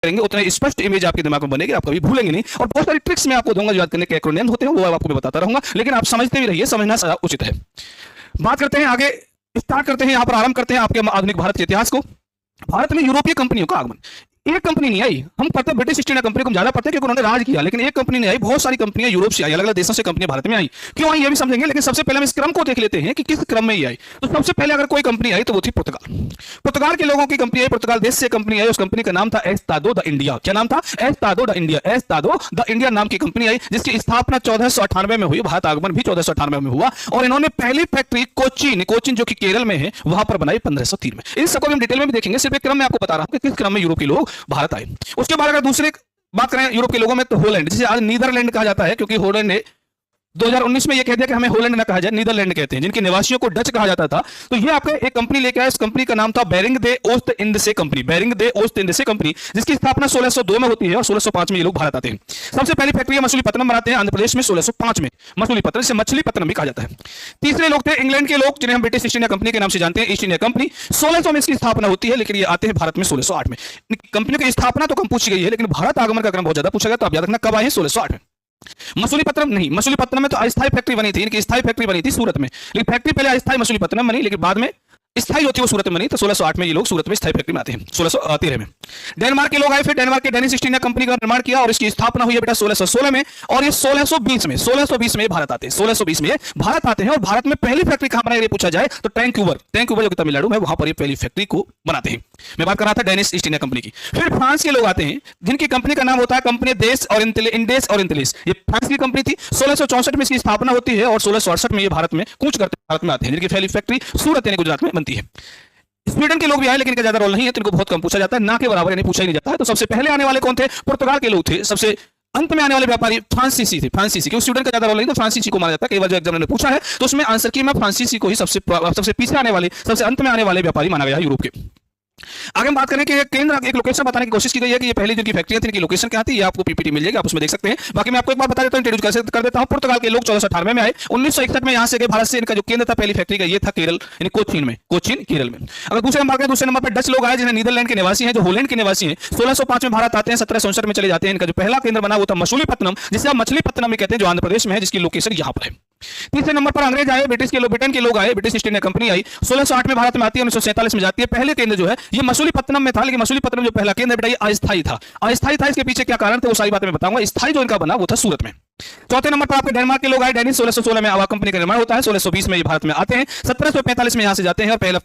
करेंगे उतना स्पष्ट इमेज आपके दिमाग में बनेगी, आप कभी भूलेंगे नहीं। और बहुत सारी ट्रिक्स मैं आपको दूंगा जो याद करने के एक्रोनिम होते हैं, वो आपको मैं बताता रहूंगा, लेकिन आप समझते भी रहिए, समझना उचित है। बात करते हैं आगे, स्टार्ट करते हैं, यहां पर आरंभ करते हैं आपके आधुनिक भारत के इतिहास को। भारत में यूरोपीय कंपनियों का आगमन, एक कंपनी नहीं आई। हम पढ़ते ब्रिटिश ईस्ट इंडिया कंपनी को हम ज्यादा पढ़ते हैं क्योंकि उन्होंने राज किया, लेकिन एक कंपनी नहीं आई, बहुत सारी कंपनियां यूरोप से आई, अलग अलग देशों से कंपनियां भारत में आई। क्यों आई ये भी समझेंगे, लेकिन सबसे पहले हम इस क्रम को देख लेते हैं कि किस क्रम में ये आई। तो सबसे पहले अगर कोई कंपनी आई तो वो थी पुर्तगाल। पुर्तगाल के लोगों की कंपनी आई, पुर्तगाल देश से कंपनी आई, उस कंपनी का नाम था एस्तादो द इंडिया। क्या नाम था? Estado the India. Estado the India नाम की कंपनी आई, जिसकी स्थापना 1498 में हुई, भारत आगमन भी 1498 में हुआ, और इन्होंने पहली फैक्ट्री कोचीन जो कि केरल में है वहां पर बनाई 1503 में। इन सबको हम डिटेल में भी देखेंगे, सिर्फ एक क्रम में आपको बता रहा हूं कि किस क्रम में यूरोप के लोग भारत आए। उसके बाद अगर दूसरे बात करें यूरोप के लोगों में, तो होलैंड, जिसे आज नीदरलैंड कहा जाता है, क्योंकि होलैंड ने 2019 में यह कह दिया कि हमें होलैंड ना कहा जाए, नीदरलैंड कहते हैं, जिनके निवासियों को डच कहा जाता था। तो ये आपके एक कंपनी लेके आया, इस कंपनी का नाम था बेरिंग दे ओस्ट इंडसे कंपनी, बेरिंग दे ओस्ट इंडसे कंपनी, जिसकी स्थापना 1602 में होती है और 1605 में ये लोग भारत आते हैं। सबसे पहली फैक्ट्री मछलीपत्तनम बनाते हैं आंध्र प्रदेश में 1605 में, मछलीपत्तनम से मछलीपत्तनम भी कहा जाता है। तीसरे लोग थे इंग्लैंड के लोग, जिन्हें हम ब्रिटिश ईस्ट इंडिया कंपनी के नाम से जानते हैं, ईस्ट इंडिया कंपनी। 1600 में इसकी स्थापना होती है, लेकिन ये आते हैं भारत में 1608 में। कंपनियों की स्थापना तो कम पूछी गई है, लेकिन भारत आगमन का क्रम बहुत ज्यादा पूछा गया, तो आप याद रखना कब आए? 1608 में। मछलीपत्तनम नहीं, मछलीपत्तनम में तो अस्थायी फैक्ट्री बनी थी, इनकी स्थायी फैक्ट्री बनी थी सूरत में, लेकिन फैक्ट्री पहले अस्थायी मछलीपत्तनम बनी, लेकिन बाद में स्थायी होती है वो सूरत में बनी। तो 1608 में ये लोग सूरत में स्थायी फैक्ट्री में आते हैं। 1613 में डेनमार्क के लोग आए, फिर डेनमार्क के डेनिश ईस्ट इंडिया कंपनी का निर्माण किया और इसकी स्थापना हुई है बेटा 1616 में, और ये 1620 में भारत आते हैं। 1620 में भारत आते हैं, और भारत में पहली फैक्ट्री कहां बनाई पूछा जाए तो टैंकूवर जो कि तमिलनाडु में, वहां पर ये पहली फैक्ट्री को बनाते हैं। मैं बात कर रहा था डेनिश ईस्ट इंडिया कंपनी की। फिर फ्रांस के लोग आते हैं, जिनकी कंपनी का नाम होता है कंपनी देश और इंडेस और इंतलिस। ये फ्रांस की कंपनी थी, 1664 में इसकी स्थापना होती है, और 1668 में ये भारत में कूच करते भारत में आते हैं, जिनकी पहली फैक्ट्री सूरत यानी गुजरात में बनती है। स्वीडन के लोग भी आए, लेकिन इनका ज्यादा रोल नहीं है, तो इनको बहुत कम पूछा जाता है, ना के बराबर यानी पूछा ही नहीं जाता है। तो सबसे पहले आने वाले कौन थे? पुर्तगाल के लोग थे। सबसे अंत में आने वाले व्यापारी फ्रांसीसी थे, फ्रांसीसी, क्योंकि स्वीडन का ज्यादा रोल नहीं, तो फ्रांसीसी को माना जाता है। कई बार जो एग्जाम ने पूछा है तो उसमें आंसर की मैं फ्रांसीसी को ही सबसे पीछे आने वाले, सबसे अंत में आने वाले व्यापारी माना गया है यूरोप के। आगे हम बात करें कि केंद्र, एक लोकेशन बताने की कोशिश की गई है कि ये पहली जिनकी फैक्ट्रियां थी, इनकी लोकेशन क्या थी, ये आपको पीपीटी मिल जाएगी, आप उसमें देख सकते हैं। बाकी मैं आपको एक बार बता देता हूं, इंट्रोड्यूस कर देता हूं। पुर्तगाल के लोग 1498 में आए, 1961 में यहां से गए भारत से। इनका जो केंद्र था पहली फैक्ट्री का, ये था केरल यानी कोचीन केरल में। अगर दूसरे नंबर दूसरे नंबर पर डच लोग आए, जिन्हें नीदरलैंड के निवासी हैं, जो होलैंड के निवासी हैं, 1605 में भारत आते हैं, 1764 में चले जाते हैं। इनका जो पहला केंद्र बना वो था मछलीपत्तनम, जिसे आप मछलीपत्तनम भी कहते हैं, जो आंध्र प्रदेश में है, जिसकी लोकेशन यहां पर है। तीसरे नंबर पर अंग्रेज आए, ब्रिटेन के लोग आए, ब्रिटिश ईस्ट इंडिया कंपनी आई, 1608 में भारत में आती है, 1947 में जाती है। पहले केंद्र जो है ये मछलीपत्तनम में था, लेकिन मछलीपत्तनम जो पहला केंद्र बेटा ये अस्थायी था। इसके पीछे क्या कारण थे वो सारी बातें मैं बताऊंगा। स्थायी जो इनका बना वो था सूरत में। चौथे नंबर पर आपके डेनमार्क के लोग आए, डेनिश 1616 में आवा कंपनी का निर्माण होता है, 1620 में ये भारत में आते हैं, 1745 में यहां से जाते हैं, और पहला